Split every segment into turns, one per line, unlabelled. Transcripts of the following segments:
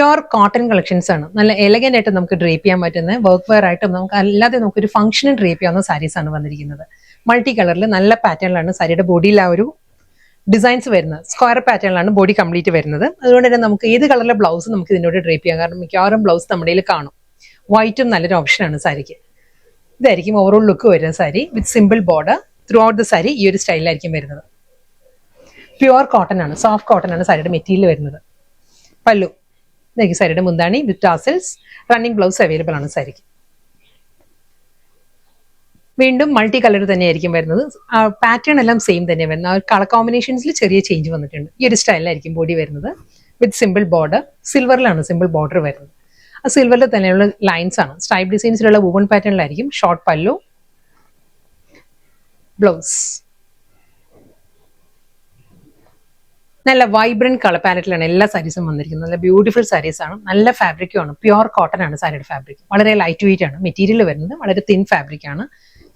Pure cotton collections ആണ്. നല്ല elegant ആയിട്ട് നമുക്ക് ഡ്രേപ്പ് ചെയ്യാൻ പറ്റുന്ന വർക്ക് വെയർ ആയിട്ടും നമുക്ക് അല്ലാതെ നമുക്കൊരു ഫംഗ്ഷനും ഡ്രേപ്പ് ചെയ്യാവുന്ന സാരീസ് ആണ് വന്നിരിക്കുന്നത്. മൾട്ടി കളറിൽ നല്ല പാറ്റേണിലാണ് സാരിയുടെ ബോഡിയിൽ ആ ഒരു ഡിസൈൻസ് വരുന്നത്. സ്ക്വയർ പാറ്റേണിലാണ് ബോഡി കംപ്ലീറ്റ് വരുന്നത്. അതുകൊണ്ട് തന്നെ നമുക്ക് ഏത് കളറിലെ ബ്ലൗസ് നമുക്ക് ഇതിനോട് ഡ്രേപ്പ് ചെയ്യാം. കാരണം മിക്കവാറും ബ്ലൗസ് നമ്മുടെ കയ്യിൽ കാണും. വൈറ്റും നല്ലൊരു ഓപ്ഷനാണ് സാരിക്ക്. ഇതായിരിക്കും ഓവറോൾ ലുക്ക് വരുന്ന സാരി വിത്ത് simple border through out the sari ഈ ഒരു സ്റ്റൈലിലായിരിക്കും വരുന്നത്. പ്യുവർ കോട്ടൺ ആണ്, സോഫ്റ്റ് കോട്ടൺ ആണ് സാരിയുടെ മെറ്റീരിയൽ വരുന്നത്. പല്ലു ഇതായിരിക്കും സാരിയുടെ മുന്താണി വിത്ത് ടാസൽസ്. റണ്ണിങ് ബ്ലൗസ് അവൈലബിൾ ആണ് സാരിക്ക്. വീണ്ടും മൾട്ടി കളർ തന്നെയായിരിക്കും വരുന്നത്. പാറ്റേൺ എല്ലാം സെയിം തന്നെ വരുന്നത്. ആ കളർ കോമ്പിനേഷൻസിൽ ചെറിയ ചേഞ്ച് വന്നിട്ടുണ്ട്. ഈ ഒരു സ്റ്റൈലിലായിരിക്കും ബോഡി വരുന്നത് വിത്ത് സിമ്പിൾ ബോർഡർ. സിൽവറിലാണ് സിമ്പിൾ ബോർഡർ വരുന്നത്. ആ സിൽവറിൽ തന്നെയുള്ള ലൈൻസ് ആണ്. സ്ട്രൈപ്പ് ഡിസൈൻസിലുള്ള വുമൺ പാറ്റേണിലായിരിക്കും. Short pallu, blouse. നല്ല വൈബ്രന്റ് കളർ പാലറ്റിലാണ് എല്ലാ സാരീസും വന്നിരിക്കുന്നത്. നല്ല ബ്യൂട്ടിഫുൾ സാരീസ് ആണ്. നല്ല ഫാബ്രിക്കും ആണ്. പ്യുവർ കോട്ടൺ ആണ് സാരിയുടെ ഫാബ്രിക്. വളരെ ലൈറ്റ് വെയിറ്റ് ആണ് മെറ്റീരിയൽ വരുന്നത്. വളരെ തിൻ ഫാബ്രിക് ആണ്.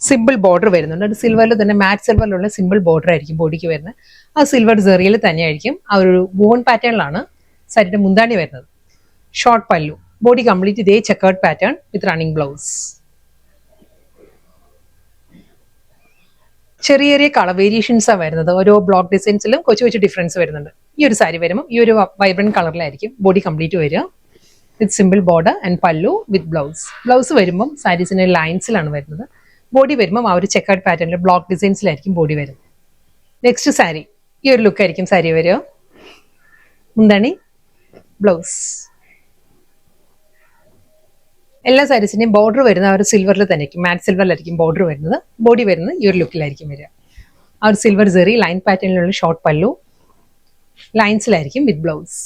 സിമ്പിൾ ബോർഡർ വരുന്നുണ്ട്. അത് സിൽവറിൽ തന്നെ മാറ്റ് സിൽവറിലുള്ള സിമ്പിൾ ബോർഡർ ആയിരിക്കും ബോഡിക്ക് വരുന്നത്. ആ സിൽവർ സെറിയിൽ തന്നെയായിരിക്കും ആ ഒരു വോൺ പാറ്റേണിലാണ് സാരിയുടെ മുന്താണി വരുന്നത്. ഷോർട്ട് പല്ലു, ബോഡി കംപ്ലീറ്റ് ഇതേ ചെക്കേർഡ് പാറ്റേൺ വിത്ത് റണ്ണിങ് ബ്ലൗസ്. ചെറിയ ചെറിയ കളർ വേരിയേഷൻസ് ആണ് വരുന്നത്. ഓരോ ബ്ലോക്ക് ഡിസൈൻസിലും കൊച്ചു കൊച്ചു ഡിഫറൻസ് വരുന്നുണ്ട്. ഈ ഒരു സാരി വരുമ്പോൾ ഈ ഒരു വൈബ്രന്റ് കളറിലായിരിക്കും ബോഡി കംപ്ലീറ്റ് വരിക വിത്ത് സിമ്പിൾ ബോർഡർ ആൻഡ് പല്ലു വിത്ത് ബ്ലൗസ്. ബ്ലൗസ് വരുമ്പം സാരീസിന്റെ ലൈൻസിലാണ് വരുന്നത്. ബോഡി വരുമ്പം ആ ഒരു ചെക്കേർഡ് പാറ്റേണിൽ ബ്ലോക്ക് ഡിസൈൻസിലായിരിക്കും ബോഡി വരുന്നത്. നെക്സ്റ്റ് സാരി ഈ ഒരു ലുക്ക് ആയിരിക്കും സാരി വരിക. മുന്താണി, ബ്ലൗസ്. എല്ലാ സാരീസിന്റെയും ബോർഡർ വരുന്ന ആ ഒരു സിൽവറിൽ തന്നെ മാറ്റ് സിൽവറിലായിരിക്കും ബോർഡർ വരുന്നത്. ബോഡി വരുന്നത് ഈ ഒരു ലുക്കിലായിരിക്കും വരിക. ആ ഒരു സിൽവർ സെറി ലൈൻ പാറ്റേണിലുള്ള ഷോർട്ട് പല്ലു, ലൈൻസിലായിരിക്കും with blouse.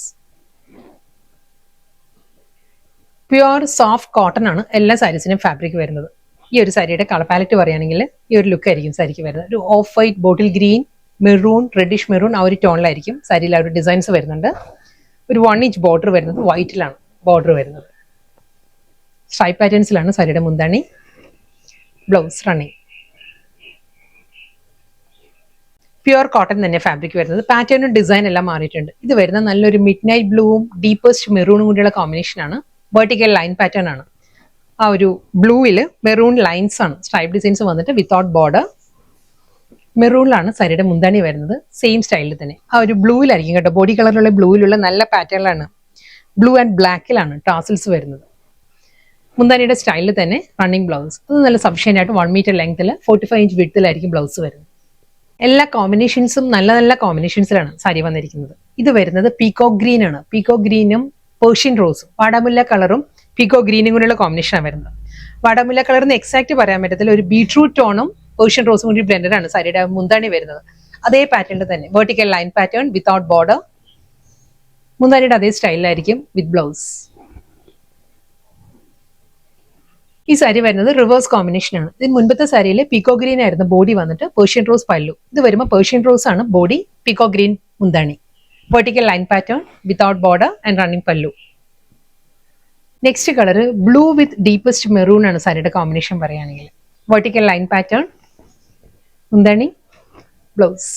Pure soft cotton ആണ് എല്ലാ സാരീസിന്റെയും ഫാബ്രിക് വരുന്നത്. ഈ ഒരു സാരിയുടെ കളർ പാലറ്റ് പറയുകയാണെങ്കിൽ ഈ ഒരു ലുക്ക് ആയിരിക്കും സാരിക്ക് വരുന്നത്. ഒരു of white, bottle green, maroon, reddish maroon ആ ഒരു ടോണിലായിരിക്കും സാരിയിൽ ആ ഒരു ഡിസൈൻസ് വരുന്നുണ്ട്. ഒരു 1 ഇഞ്ച് ബോർഡർ വരുന്നത് വൈറ്റിലാണ് ബോർഡർ വരുന്നത്. സ്ട്രൈപ്പ് പാറ്റേൺസിലാണ് സാരിയുടെ മുന്താണി, ബ്ലൗസ് റണ്ണിങ്. പ്യുവർ കോട്ടൺ തന്നെ ഫാബ്രിക് വരുന്നത്. പാറ്റേണും ഡിസൈൻ എല്ലാം മാറിയിട്ടുണ്ട്. ഇത് വരുന്ന നല്ലൊരു മിഡ് നൈറ്റ് ബ്ലൂവും ഡീപ്പസ്റ്റ് മെറൂണും കൂടിയുള്ള കോമ്പിനേഷൻ ആണ്. വെർട്ടിക്കൽ ലൈൻ പാറ്റേൺ ആണ്. ആ ഒരു ബ്ലൂവിൽ മെറൂൺ ലൈൻസ് ആണ്. സ്ട്രൈപ്പ് ഡിസൈൻസ് വന്നിട്ട് വിത്തൗട്ട് ബോർഡർ. മെറൂണിലാണ് സാരിയുടെ മുന്താണി വരുന്നത്. സെയിം സ്റ്റൈലിൽ തന്നെ ആ ഒരു ബ്ലൂവിലായിരിക്കും കേട്ടോ. ബോഡി കളറിലുള്ള ബ്ലൂവിലുള്ള നല്ല പാറ്റേണിലാണ്. ബ്ലൂ ആൻഡ് ബ്ലാക്കിലാണ് ടാസൽസ് വരുന്നത്. മുന്താനിയുടെ സ്റ്റൈലിൽ തന്നെ റണ്ണിങ് ബ്ലൗസ്. അത് നല്ല സഫിഷ്യൻ്റ് ആയിട്ട് 1 മീറ്റർ ലെങ്ത്തിൽ 45 ഇഞ്ച് വിഡ്ത്തിലായിരിക്കും ബ്ലൗസ് വരുന്നത്. എല്ലാ കോമ്പിനേഷൻസും നല്ല നല്ല കോമ്പിനേഷൻസിലാണ് സാരി വന്നിരിക്കുന്നത്. ഇത് വരുന്നത് പീകോക്ക് ഗ്രീൻ ആണ്. പീകോക്ക് ഗ്രീനും പേർഷ്യൻ റോസും വാടാമുല്ല കളറും പീകോക്ക് ഗ്രീനും കൂടിയുള്ള കോമ്പിനേഷനാണ് വരുന്നത്. വാടാമുല്ല കളറിന് എക്സാക്ട് പറയാൻ പറ്റത്തില്ല. ഒരു ബീട്രൂട്ട് ടോണും പേർഷ്യൻ റോസും കൂടി ബ്ലെൻഡഡ് ആണ് സാരിയുടെ മുന്താണി വരുന്നത്. അതേ പാറ്റേണിൽ തന്നെ vertical line pattern without border. മുന്താനിയുടെ അതേ സ്റ്റൈലിലായിരിക്കും വിത്ത് ബ്ലൗസ്. ഈ സാരി വരുന്നത് റിവേഴ്സ് കോമ്പിനേഷൻ ആണ്. ഇതിന് മുൻപത്തെ സാരിയിൽ പീകോ ഗ്രീൻ ആയിരുന്നു ബോഡി വന്നിട്ട് പേർഷ്യൻ റോസ് പല്ലു. ഇത് വരുമ്പോൾ പേർഷ്യൻ റോസ് ആണ് ബോഡി, പീകോ ഗ്രീൻ മുന്താണി. Vertical line pattern without border and running pallu. Next colour blue with deepest maroon ആണ് സാരിയുടെ കോമ്പിനേഷൻ പറയുകയാണെങ്കിൽ. വെർട്ടിക്കൽ ലൈൻ പാറ്റേൺ, മുന്താണി, ബ്ലൗസ്.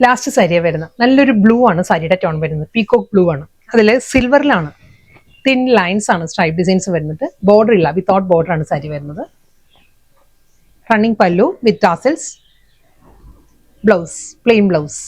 ലാസ്റ്റ് സാരിയാണ് വരുന്നത്. നല്ലൊരു ബ്ലൂ ആണ് സാരിയുടെ ടോൺ വരുന്നത്. പീകോക്ക് ബ്ലൂ ആണ്. അതിൽ സിൽവറിലാണ് തിൻ ലൈൻസ് ആണ് സ്ട്രൈപ്പ് ഡിസൈൻസ് വരുന്നത്. ബോർഡർ ഇല്ല, വിത്തൗട്ട് ബോർഡർ ആണ് സാരി വരുന്നത്. റണ്ണിങ് പല്ലു വിത്ത് ടാസൽസ്, ബ്ലൗസ് പ്ലെയിൻ ബ്ലൗസ്.